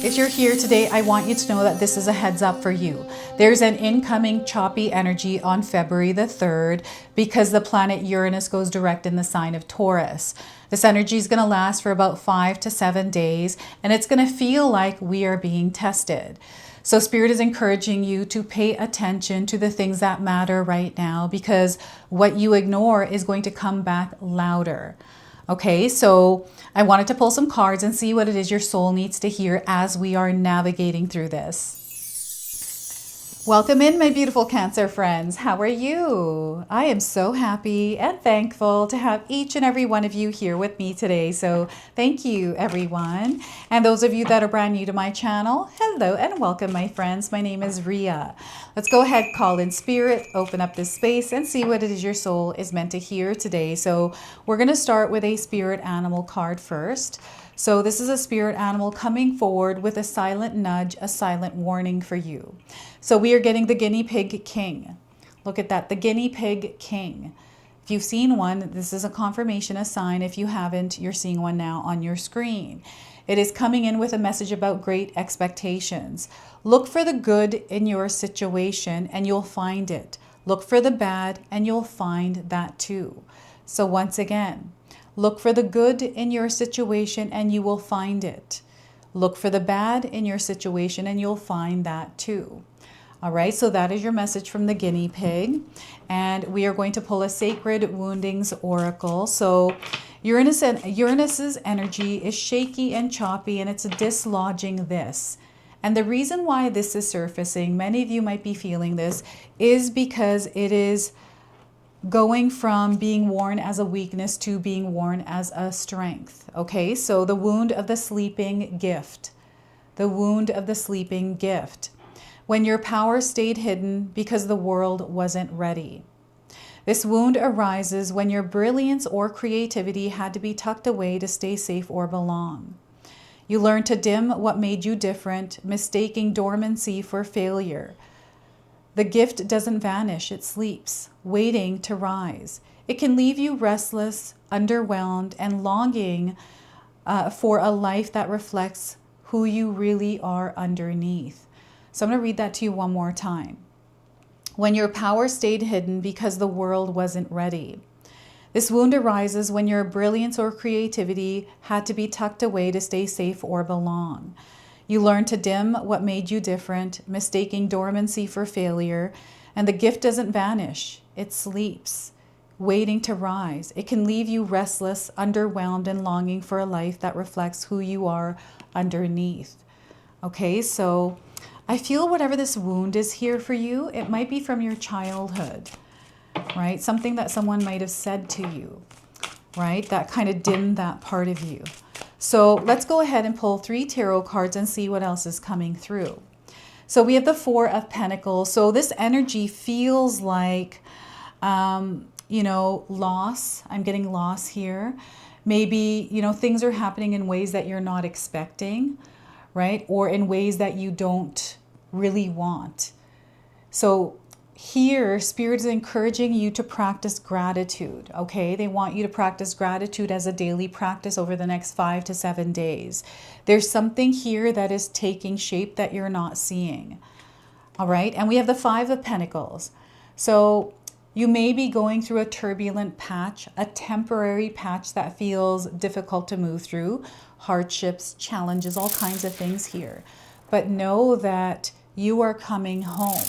If you're here today, I want you to know that this is a heads up for you. There's an incoming choppy energy on February the 3rd because the planet Uranus goes direct in the sign of Taurus. This energy is going to last for about 5 to 7 days, and it's going to feel like we are being tested. So Spirit is encouraging you to pay attention to the things that matter right now, because what you ignore is going to come back louder. Okay, so I wanted to pull some cards and see what it is your soul needs to hear as we are navigating through this. Welcome in, my beautiful Cancer friends. How are you? I am so happy and thankful to have each and every one of you here with me today. So thank you, everyone. And those of you that are brand new to my channel, hello and welcome, my friends. My name is Ria. Let's go ahead, call in Spirit, open up this space and see what it is your soul is meant to hear today. So we're going to start with a spirit animal card first. So this is a spirit animal coming forward with a silent nudge, a silent warning for you. So we are getting the guinea pig king. Look at that, the guinea pig king. If you've seen one, this is a confirmation, a sign. If you haven't, you're seeing one now on your screen. It is coming in with a message about great expectations. Look for the good in your situation and you'll find it. Look for the bad and you'll find that too. So once again, look for the good in your situation and you will find it. Look for the bad in your situation and you'll find that too. All right, so that is your message from the guinea pig. And we are going to pull a sacred woundings oracle. So Uranus's energy is shaky and choppy and it's dislodging this. And the reason why this is surfacing, many of you might be feeling this, is because it is going from being worn as a weakness to being worn as a strength. Okay, so the wound of the sleeping gift. The wound of the sleeping gift. When your power stayed hidden because the world wasn't ready. This wound arises when your brilliance or creativity had to be tucked away to stay safe or belong. You learned to dim what made you different, mistaking dormancy for failure. The gift doesn't vanish, it sleeps, waiting to rise. It can leave you restless, underwhelmed, and longing for a life that reflects who you really are underneath. So I'm going to read that to you one more time. When your power stayed hidden because the world wasn't ready. This wound arises when your brilliance or creativity had to be tucked away to stay safe or belong. You learned to dim what made you different, mistaking dormancy for failure, and the gift doesn't vanish, it sleeps, waiting to rise. It can leave you restless, underwhelmed, and longing for a life that reflects who you are underneath. Okay, so I feel whatever this wound is here for you, it might be from your childhood, right? Something that someone might have said to you, right? That kind of dimmed that part of you. So let's go ahead and pull 3 tarot cards and see what else is coming through. So we have the 4 of Pentacles. So this energy feels like, you know, loss. I'm getting loss here. Maybe, you know, things are happening in ways that you're not expecting, right? Or in ways that you don't really want. So here, Spirit is encouraging you to practice gratitude, okay? They want you to practice gratitude as a daily practice over the next 5 to 7 days. There's something here that is taking shape that you're not seeing, all right? And we have the 5 of Pentacles. So you may be going through a turbulent patch, a temporary patch that feels difficult to move through, hardships, challenges, all kinds of things here. But know that you are coming home.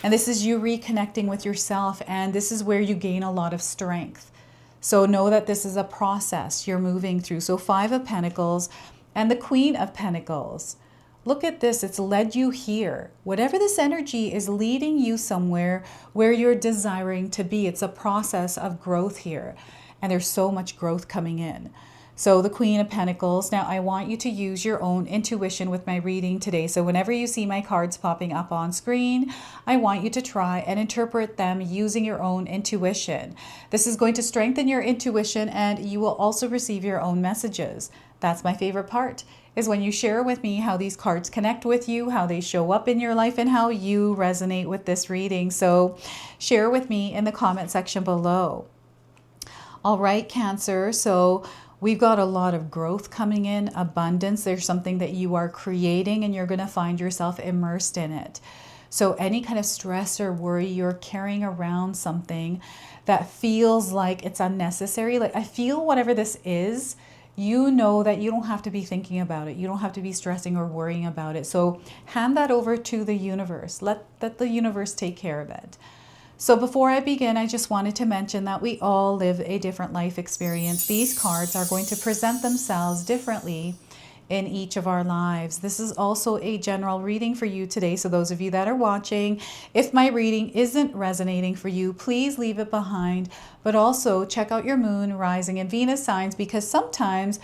And this is you reconnecting with yourself, and this is where you gain a lot of strength. So know that this is a process you're moving through. So 5 of Pentacles and the Queen of Pentacles. Look at this, it's led you here. Whatever this energy is leading you somewhere where you're desiring to be. It's a process of growth here. And there's so much growth coming in. So the Queen of Pentacles. Now I want you to use your own intuition with my reading today. So whenever you see my cards popping up on screen, I want you to try and interpret them using your own intuition. This is going to strengthen your intuition and you will also receive your own messages. That's my favorite part, is when you share with me how these cards connect with you, how they show up in your life, and how you resonate with this reading. So share with me in the comment section below. All right, Cancer. So We've got a lot of growth coming in, abundance. There's something that you are creating and you're going to find yourself immersed in it. So any kind of stress or worry, you're carrying around something that feels like it's unnecessary. Like I feel whatever this is, you know that you don't have to be thinking about it. You don't have to be stressing or worrying about it. So hand that over to the universe. Let the universe take care of it. So before I begin, I just wanted to mention that we all live a different life experience. These cards are going to present themselves differently in each of our lives. This is also a general reading for you today. So those of you that are watching, if my reading isn't resonating for you, please leave it behind. But also check out your moon, rising, and Venus signs, because sometimes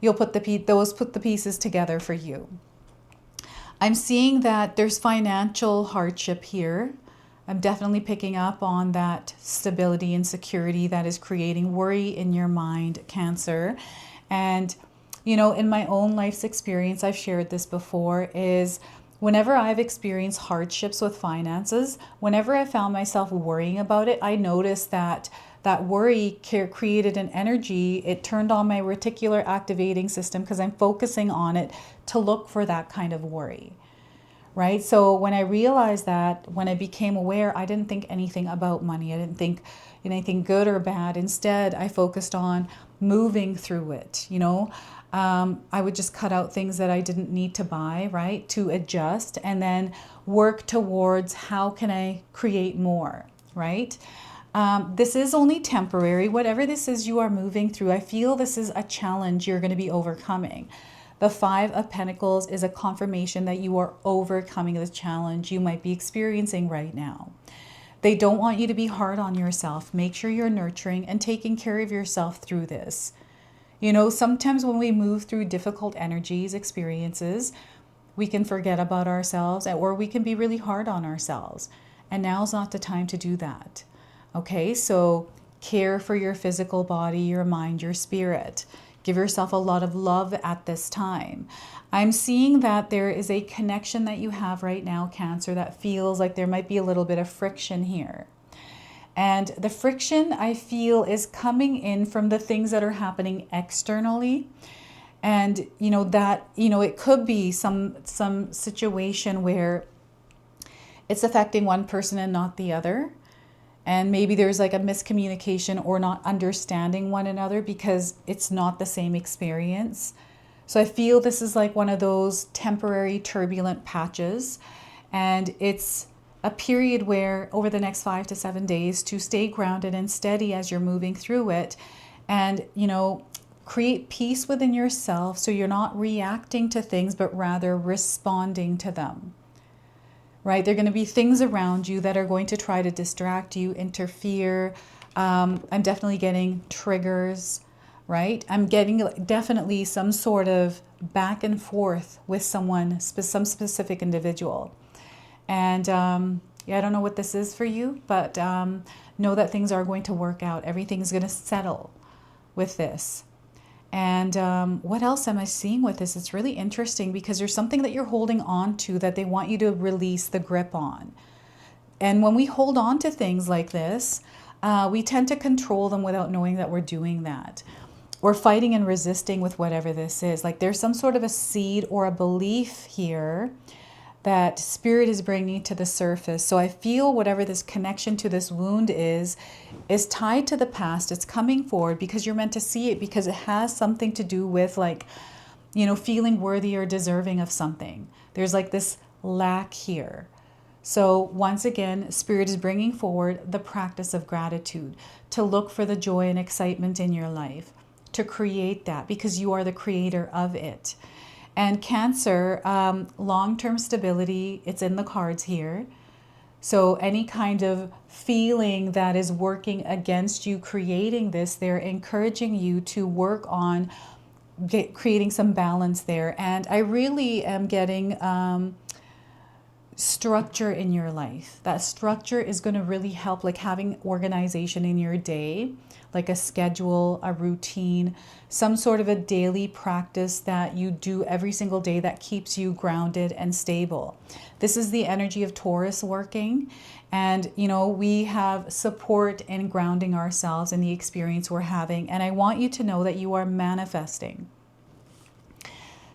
you'll put the pieces together for you. I'm seeing that there's financial hardship here. I'm definitely picking up on that stability and security that is creating worry in your mind, Cancer. And you know, in my own life's experience, I've shared this before, is whenever I've experienced hardships with finances, whenever I found myself worrying about it, I noticed that that worry created an energy. It turned on my reticular activating system because I'm focusing on it to look for that kind of worry. Right? So when I realized that, when I became aware, I didn't think anything about money. I didn't think anything good or bad. Instead, I focused on moving through it, you know. I would just cut out things that I didn't need to buy, right, to adjust, and then work towards how can I create more, right? This is only temporary. Whatever this is you are moving through, I feel this is a challenge you're going to be overcoming. The Five of Pentacles is a confirmation that you are overcoming this challenge you might be experiencing right now. They don't want you to be hard on yourself. Make sure you're nurturing and taking care of yourself through this. You know, sometimes when we move through difficult energies, experiences, we can forget about ourselves, or we can be really hard on ourselves. And now's not the time to do that. Okay, so care for your physical body, your mind, your spirit. Give yourself a lot of love at this time. I'm seeing that there is a connection that you have right now, Cancer, that feels like there might be a little bit of friction here. And the friction, I feel, is coming in from the things that are happening externally. And, you know, that, you know, it could be some situation where it's affecting one person and not the other. And maybe there's like a miscommunication or not understanding one another because it's not the same experience. So I feel this is like one of those temporary turbulent patches. And it's a period where over the next 5 to 7 days to stay grounded and steady as you're moving through it, and, you know, create peace within yourself so you're not reacting to things but rather responding to them. Right? There are going to be things around you that are going to try to distract you, interfere. I'm definitely getting triggers, right? I'm getting definitely some sort of back and forth with someone, some specific individual. And yeah, I don't know what this is for you, but know that things are going to work out. Everything's going to settle with this. And what else am I seeing with this? It's really interesting because there's something that you're holding on to that they want you to release the grip on. And when we hold on to things like this, we tend to control them without knowing that we're doing that. We're fighting and resisting with whatever this is. Like there's some sort of a seed or a belief here that spirit is bringing to the surface. So I feel whatever this connection to this wound is tied to the past. It's coming forward because you're meant to see it, because it has something to do with, like, you know, feeling worthy or deserving of something. There's like this lack here. So once again, spirit is bringing forward the practice of gratitude, to look for the joy and excitement in your life, to create that because you are the creator of it. And Cancer, long-term stability, it's in the cards here. So any kind of feeling that is working against you creating this, they're encouraging you to work on creating some balance there. And I really am getting structure in your life. That structure is going to really help, like having organization in your day, like a schedule, a routine, some sort of a daily practice that you do every single day that keeps you grounded and stable. This is the energy of Taurus working. And, you know, we have support in grounding ourselves in the experience we're having. And I want you to know that you are manifesting.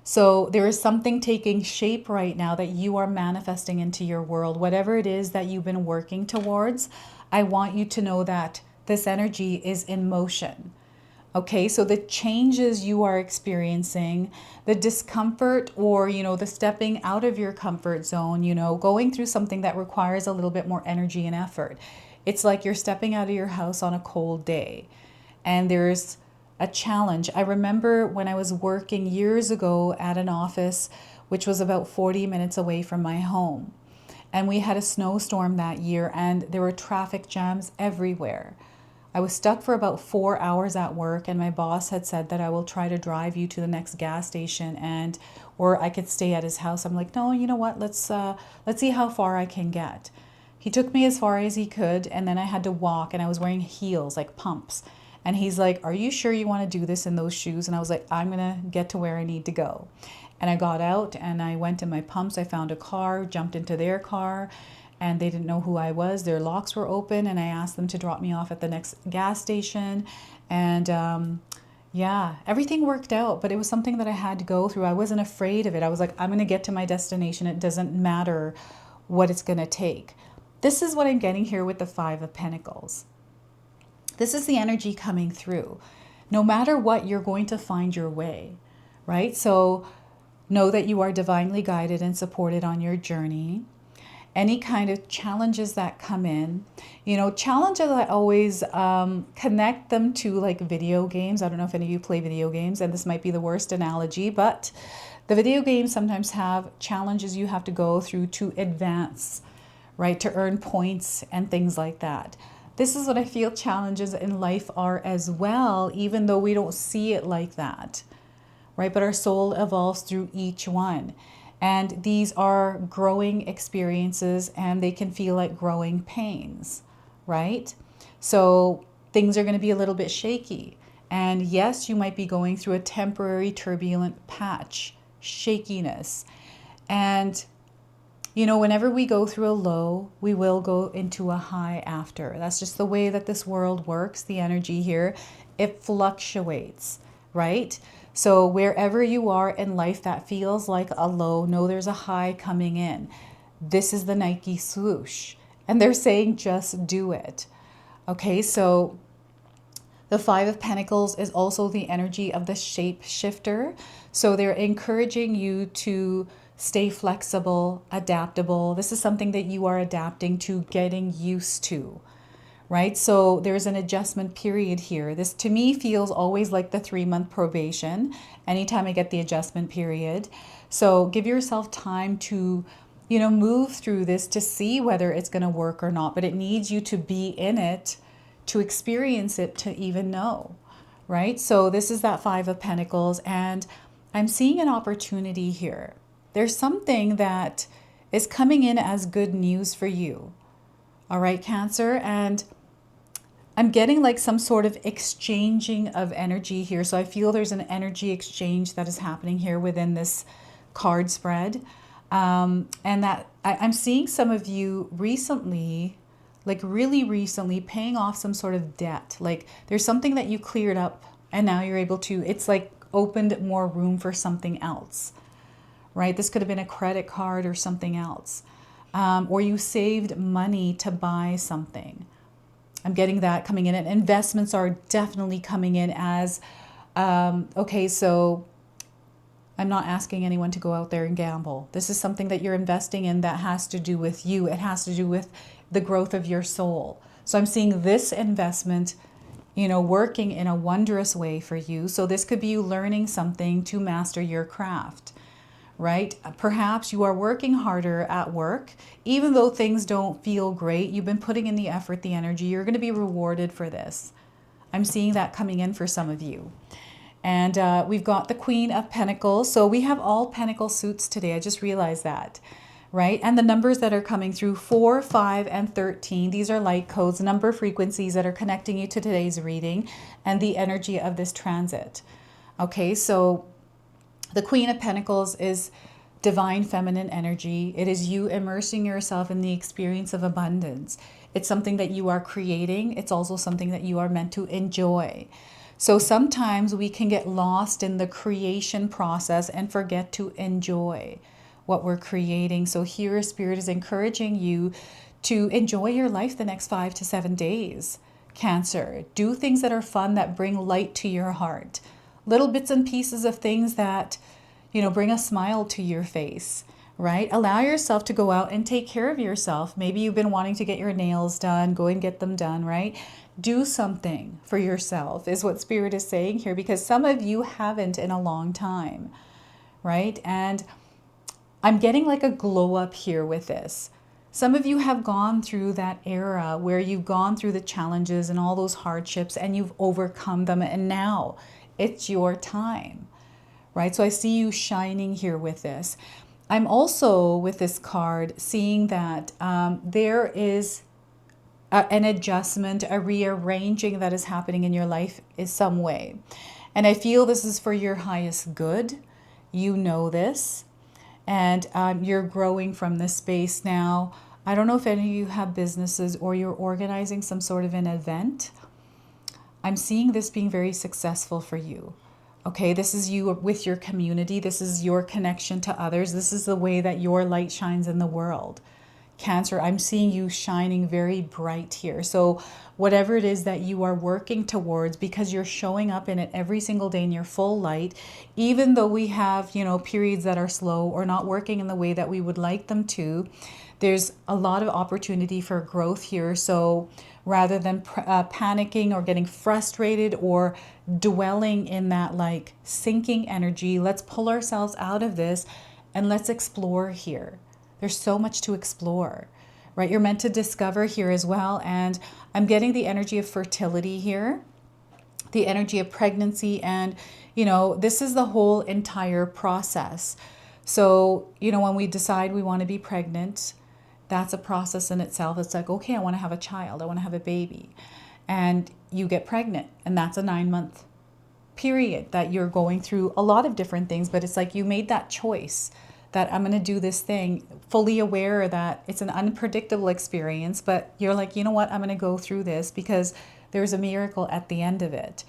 So there is something taking shape right now that you are manifesting into your world. Whatever it is that you've been working towards, I want you to know that this energy is in motion. Okay, so the changes you are experiencing, the discomfort or, you know, the stepping out of your comfort zone, you know, going through something that requires a little bit more energy and effort. It's like you're stepping out of your house on a cold day and there's a challenge. I remember when I was working years ago at an office, which was about 40 minutes away from my home. And we had a snowstorm that year and there were traffic jams everywhere. I was stuck for about 4 hours at work and my boss had said that I will try to drive you to the next gas station and or I could stay at his house. I'm like, no, you know what? Let's see how far I can get. He took me as far as he could and then I had to walk and I was wearing heels, like pumps. And he's like, are you sure you want to do this in those shoes? And I was like, I'm going to get to where I need to go. And I got out and I went in my pumps. I found a car, jumped into their car, and they didn't know who I was. Their locks were open and I asked them to drop me off at the next gas station. And yeah, everything worked out, but it was something that I had to go through. I wasn't afraid of it. I was like, I'm going to get to my destination. It doesn't matter what it's going to take. This is what I'm getting here with the Five of Pentacles. This is the energy coming through. No matter what, you're going to find your way, right? So know that you are divinely guided and supported on your journey. Any kind of challenges that come in, you know, challenges, I always connect them to like video games. I don't know if any of you play video games, and this might be the worst analogy, but the video games sometimes have challenges you have to go through to advance, right? To earn points and things like that. This is what I feel challenges in life are as well, even though we don't see it like that, right? But our soul evolves through each one. And these are growing experiences and they can feel like growing pains, right? So things are going to be a little bit shaky. And yes, you might be going through a temporary turbulent patch, shakiness. And, you know, whenever we go through a low, we will go into a high after. That's just the way that this world works, the energy here. It fluctuates, right? So wherever you are in life that feels like a low, know there's a high coming in. This is the Nike swoosh. And they're saying just do it. Okay, so the Five of Pentacles is also the energy of the shapeshifter. So they're encouraging you to stay flexible, adaptable. This is something that you are adapting to, getting used to. Right? So there's an adjustment period here. This to me feels always like the 3-month probation anytime I get the adjustment period. So give yourself time to, you know, move through this to see whether it's going to work or not. But it needs you to be in it, to experience it, to even know. Right? So this is that Five of Pentacles. And I'm seeing an opportunity here. There's something that is coming in as good news for you. All right, Cancer. And I'm getting like some sort of exchanging of energy here. So I feel there's an energy exchange that is happening here within this card spread. And that I'm seeing some of you recently, like really recently, paying off some sort of debt. Like there's something that you cleared up and now you're able to, it's like opened more room for something else, right? This could have been a credit card or something else. Or you saved money to buy something. I'm getting that coming in, and investments are definitely coming in as, okay, so I'm not asking anyone to go out there and gamble. This is something that you're investing in that has to do with you. It has to do with the growth of your soul. So I'm seeing this investment, you know, working in a wondrous way for you. So this could be you learning something to master your craft. Right? Perhaps you are working harder at work, even though things don't feel great. You've been putting in the effort, the energy. You're going to be rewarded for this. I'm seeing that coming in for some of you. And we've got the Queen of Pentacles. So we have all Pentacle suits today. I just realized that. right? And the numbers that are coming through 4, 5, and 13. These are light codes, number frequencies that are connecting you to today's reading and the energy of this transit. Okay, so the Queen of Pentacles is divine feminine energy. It is you immersing yourself in the experience of abundance. It's something that you are creating. It's also something that you are meant to enjoy. So sometimes we can get lost in the creation process and forget to enjoy what we're creating. So here Spirit is encouraging you to enjoy your life the next 5 to 7 days. Cancer, do things that are fun, that bring light to your heart. Little bits and pieces of things that, bring a smile to your face, right? Allow yourself to go out and take care of yourself. Maybe you've been wanting to get your nails done, go and get them done, right? Do something for yourself is what Spirit is saying here, because some of you haven't in a long time, right? And I'm getting like a glow up here with this. Some of you have gone through that era where you've gone through the challenges and all those hardships and you've overcome them, and now it's your time, right? So I see you shining here with this. I'm also, with this card, seeing that there is an adjustment, a rearranging that is happening in your life in some way. And I feel this is for your highest good. You know this. And you're growing from this space now. I don't know if any of you have businesses or you're organizing some sort of an event. I'm seeing this being very successful for you. Okay, this is you with your community. This is your connection to others. This is the way that your light shines in the world. Cancer, I'm seeing you shining very bright here. So whatever it is that you are working towards, because you're showing up in it every single day in your full light, even though we have, periods that are slow or not working in the way that we would like them to, there's a lot of opportunity for growth here. So rather than panicking or getting frustrated or dwelling in that like sinking energy, let's pull ourselves out of this and let's explore here. There's so much to explore, right? You're meant to discover here as well. And I'm getting the energy of fertility here, the energy of pregnancy. And, this is the whole entire process. So, when we decide we want to be pregnant, that's a process in itself. It's like, okay, I want to have a child. I want to have a baby. And you get pregnant. And that's a 9-month period that you're going through a lot of different things. But it's like you made that choice that I'm going to do this thing, fully aware that it's an unpredictable experience, but you're like, you know what, I'm going to go through this because there's a miracle at the end of it.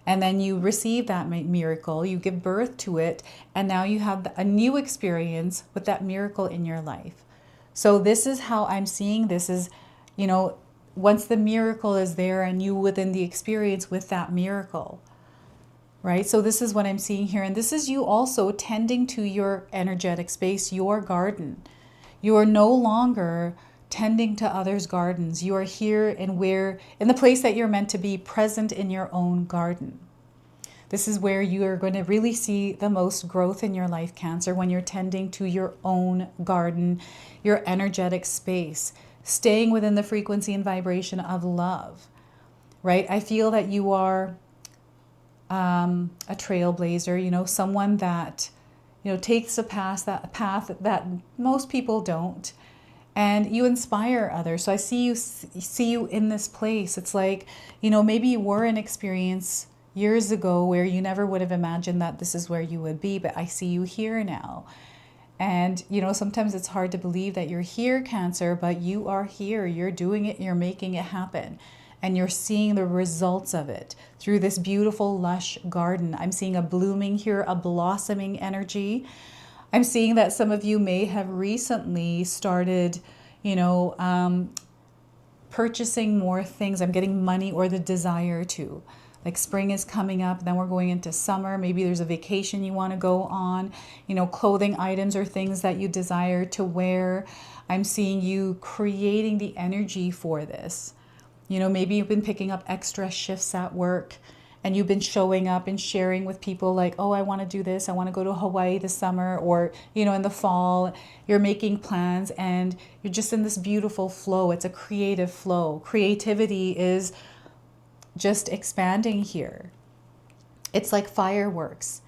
And then you receive that miracle, you give birth to it, and now you have a new experience with that miracle in your life. So this is how I'm seeing this is, once the miracle is there and you within the experience with that miracle, right? So this is what I'm seeing here. And this is you also tending to your energetic space, your garden. You are no longer tending to others' gardens. You are here in the place that you're meant to be, present in your own garden. This is where you are going to really see the most growth in your life, Cancer, when you're tending to your own garden, your energetic space, staying within the frequency and vibration of love, right? I feel that you are a trailblazer, someone that, takes a path that most people don't, and you inspire others. So I see you in this place. It's like, maybe you were an experience years ago where you never would have imagined that this is where you would be, but I see you here now. And, sometimes it's hard to believe that you're here, Cancer, but you are here. You're doing it. You're making it happen. And you're seeing the results of it through this beautiful, lush garden. I'm seeing a blooming here, a blossoming energy. I'm seeing that some of you may have recently started, purchasing more things. I'm getting money or the desire to. Like spring is coming up, then we're going into summer. Maybe there's a vacation you want to go on, clothing items or things that you desire to wear. I'm seeing you creating the energy for this. Maybe you've been picking up extra shifts at work and you've been showing up and sharing with people like, oh, I want to do this. I want to go to Hawaii this summer, or, in the fall. You're making plans and you're just in this beautiful flow. It's a creative flow. Creativity is just expanding here. It's like fireworks,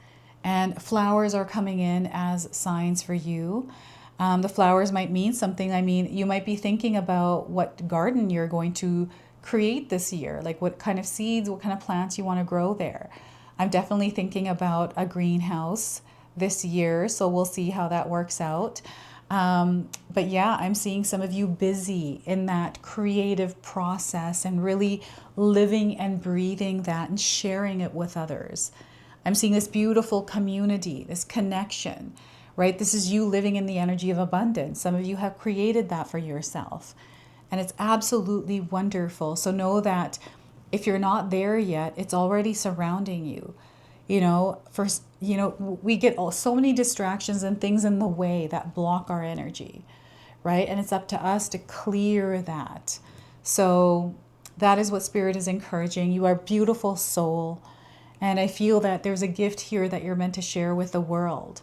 and flowers are coming in as signs for you. The flowers might mean something. I mean, you might be thinking about what garden you're going to create this year, like what kind of seeds, what kind of plants you want to grow there. I'm definitely thinking about a greenhouse this year, so we'll see how that works out. But yeah, I'm seeing some of you busy in that creative process and really living and breathing that and sharing it with others. I'm seeing this beautiful community, this connection, right? This is you living in the energy of abundance. Some of you have created that for yourself, and it's absolutely wonderful. So know that if you're not there yet, it's already surrounding you. We get so many distractions and things in the way that block our energy, right? And it's up to us to clear that. So that is what Spirit is encouraging. You are a beautiful soul. And I feel that there's a gift here that you're meant to share with the world.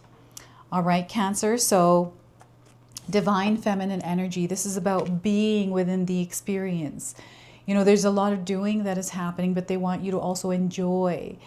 All right, Cancer. So divine feminine energy. This is about being within the experience. There's a lot of doing that is happening, but they want you to also enjoy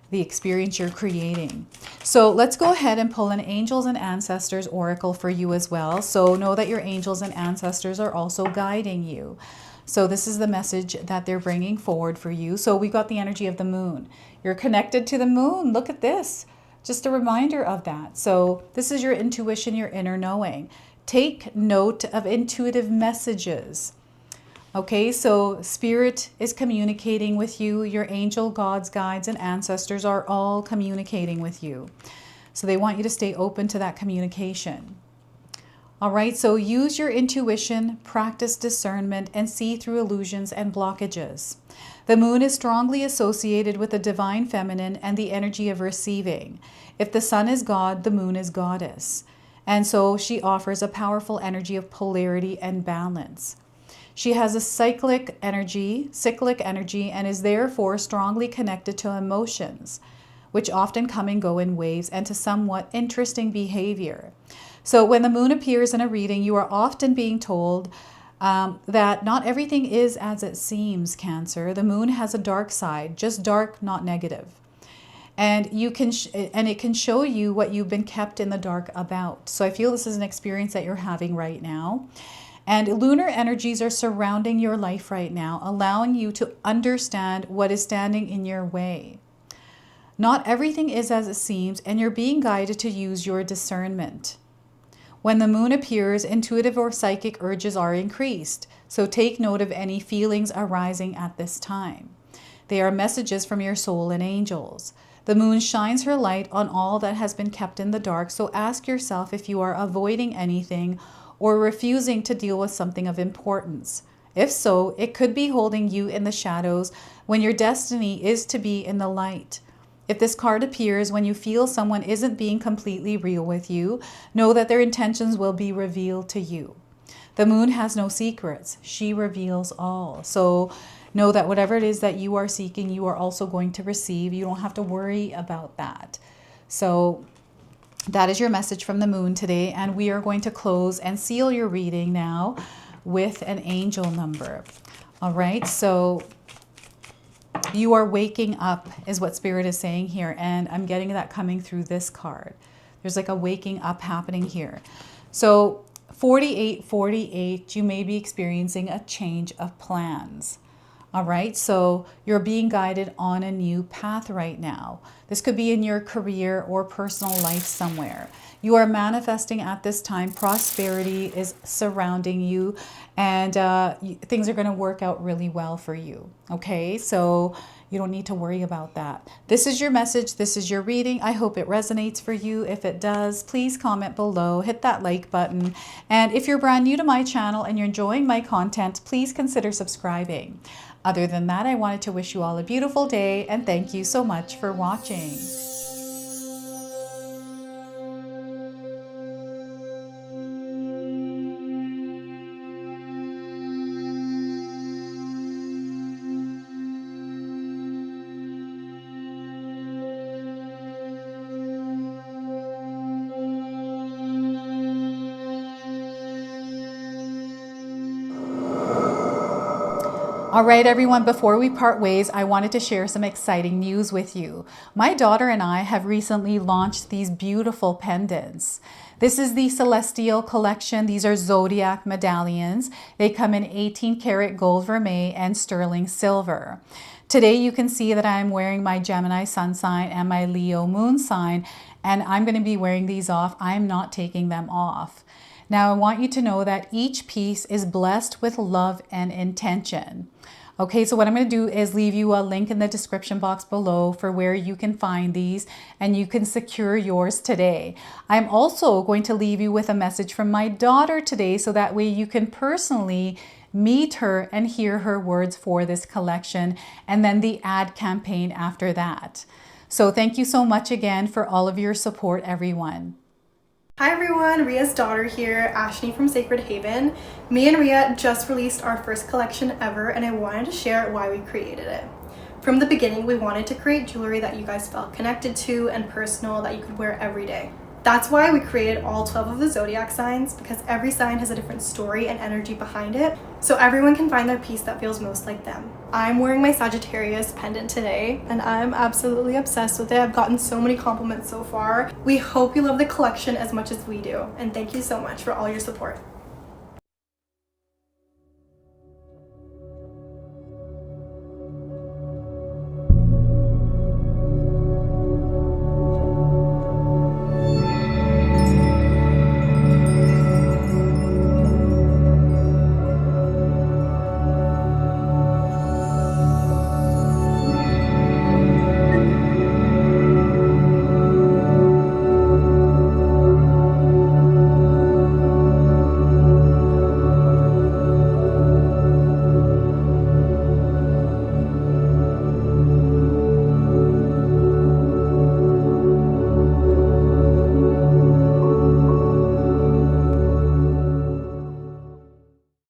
the experience you're creating. So let's go ahead and pull an Angels and Ancestors Oracle for you as well. So know that your angels and ancestors are also guiding you. So this is the message that they're bringing forward for you. So we've got the energy of the moon. You're connected to the moon. Look at this. Just a reminder of that. So this is your intuition, your inner knowing. Take note of intuitive messages. Okay, so Spirit is communicating with you. Your angel, gods, guides, and ancestors are all communicating with you. So they want you to stay open to that communication. All right, so use your intuition, practice discernment, and see through illusions and blockages. The moon is strongly associated with the divine feminine and the energy of receiving. If the sun is God, the moon is goddess. And so she offers a powerful energy of polarity and balance. She has a cyclic energy, and is therefore strongly connected to emotions, which often come and go in waves, and to somewhat interesting behavior. So when the moon appears in a reading, you are often being told that not everything is as it seems, Cancer. The moon has a dark side, just dark, not negative. And it can show you what you've been kept in the dark about. So I feel this is an experience that you're having right now. And lunar energies are surrounding your life right now, allowing you to understand what is standing in your way. Not everything is as it seems, and you're being guided to use your discernment. When the moon appears, intuitive or psychic urges are increased. So take note of any feelings arising at this time. They are messages from your soul and angels. The moon shines her light on all that has been kept in the dark. So ask yourself if you are avoiding anything or refusing to deal with something of importance. If so, it could be holding you in the shadows when your destiny is to be in the light. If this card appears when you feel someone isn't being completely real with you, know that their intentions will be revealed to you. The moon has no secrets. She reveals all. So know that whatever it is that you are seeking, you are also going to receive. You don't have to worry about that. So that is your message from the moon today, and we are going to close and seal your reading now with an angel number. All right, so you are waking up is what Spirit is saying here, and I'm getting that coming through this card. There's like a waking up happening here. So 4848, you may be experiencing a change of plans. All right, so you're being guided on a new path right now. This could be in your career or personal life somewhere. You are manifesting at this time. Prosperity is surrounding you, and things are going to work out really well for you. Okay, so you don't need to worry about that. This is your message. This is your reading. I hope it resonates for you. If it does, please comment below, hit that like button. And if you're brand new to my channel and you're enjoying my content, please consider subscribing. Other than that, I wanted to wish you all a beautiful day, and thank you so much for watching. All right, everyone, before we part ways, I wanted to share some exciting news with you. My daughter and I have recently launched these beautiful pendants. This is the Celestial collection. These are zodiac medallions. They come in 18 karat gold vermeil and sterling silver. Today you can see that I'm wearing my Gemini sun sign and my Leo moon sign, and I'm going to be wearing these off. I'm not taking them off. Now I want you to know that each piece is blessed with love and intention. Okay, so what I'm going to do is leave you a link in the description box below for where you can find these and you can secure yours today. I'm also going to leave you with a message from my daughter today so that way you can personally meet her and hear her words for this collection, and then the ad campaign after that. So thank you so much again for all of your support, everyone. Hi everyone, Ria's daughter here, Ashni from Sacred Haven. Me and Ria just released our first collection ever, and I wanted to share why we created it. From the beginning, we wanted to create jewelry that you guys felt connected to and personal that you could wear every day. That's why we created all 12 of the zodiac signs, because every sign has a different story and energy behind it, so everyone can find their piece that feels most like them. I'm wearing my Sagittarius pendant today, and I'm absolutely obsessed with it. I've gotten so many compliments so far. We hope you love the collection as much as we do, and thank you so much for all your support.